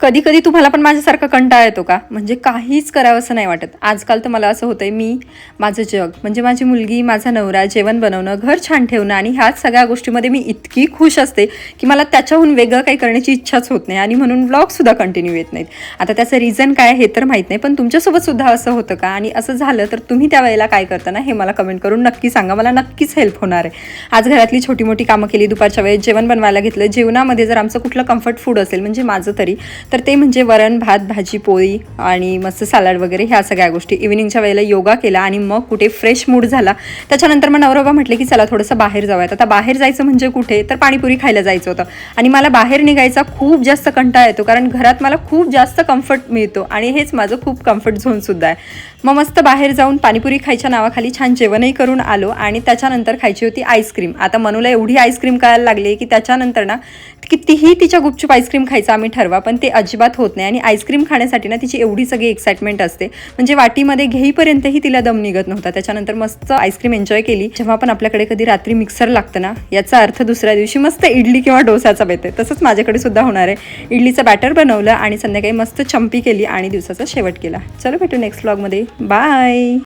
कधी कधी तुम्हाला पण माझ्यासारखा कंटाळा येतो का? म्हणजे काहीच करावं असं नाही वाटत. आजकाल तर मला असं होतंय, मी, माझं जग म्हणजे माझी मुलगी, माझा नवरा, जेवण बनवणं, घर छान ठेवणं आणि ह्याच सगळ्या गोष्टीमध्ये मी इतकी खुश असते की मला त्याच्याहून वेगळं काही करण्याची इच्छाच होत नाही आणि म्हणून ब्लॉगसुद्धा कंटिन्यू येत नाहीत. आता त्याचं रिझन काय हे तर माहीत नाही, पण तुमच्यासोबत सुद्धा असं होतं का? आणि असं झालं तर तुम्ही त्यावेळेला काय करता ना, हे मला कमेंट करून नक्की सांगा. मला नक्कीच हेल्प होणार आहे. आज घरातली छोटी मोठी कामं केली, दुपारच्या वेळेत जेवण बनवायला घेतलं. जेवणामध्ये जर आमचं कुठलं कम्फर्ट फूड असेल, म्हणजे माझं तरी, तर ते म्हणजे वरण भात, भाजी पोळी आणि मस्त सॅलड वगैरे ह्या सगळ्या गोष्टी. इव्हिनिंगच्या वेळेला योगा केला आणि मग कुठे फ्रेश मूड झाला. त्याच्यानंतर मग नवरोबा म्हटले की चला थोडंसं बाहेर जाऊयात. आता बाहेर जायचं म्हणजे कुठे, तर पाणीपुरी खायला जायचं होतं. आणि मला बाहेर निघायचा खूप जास्त कंटाळा येतो, कारण घरात मला खूप जास्त कम्फर्ट मिळतो आणि हेच माझं खूप कम्फर्ट झोनसुद्धा आहे. मग मस्त बाहेर जाऊन पाणीपुरी खायच्या नावाखाली छान जेवणही करून आलो आणि त्याच्यानंतर खायची होती आईस्क्रीम. आता मनूला एवढी आईस्क्रीम खायला लागली की त्याच्यानंतर ना कितीही तिच्या गुपचूप आईस्क्रीम खायचं आम्ही ठरवा, पण ते अजिबात होत नाही. आणि आईस्क्रीम खाण्यासाठी ना तिची एवढी सगळी एक्साइटमेंट असते, म्हणजे वाटीमध्ये घेईपर्यंतही तिला दम निघत नव्हता. त्याच्यानंतर मस्त आईस्क्रीम एन्जॉय केली. जेव्हा पण आपल्याकडे कधी रात्री मिक्सर लागतं ना, याचा अर्थ दुसऱ्या दिवशी मस्त इडली किंवा डोसाचा बेत आहे. तसंच माझ्याकडे सुद्धा होणार आहे. इडलीचं बॅटर बनवलं आणि संध्याकाळी मस्त चंपी केली आणि दिवसाचा शेवट केला. चलो भेटू नेक्स्ट व्लॉगमध्ये. बाय.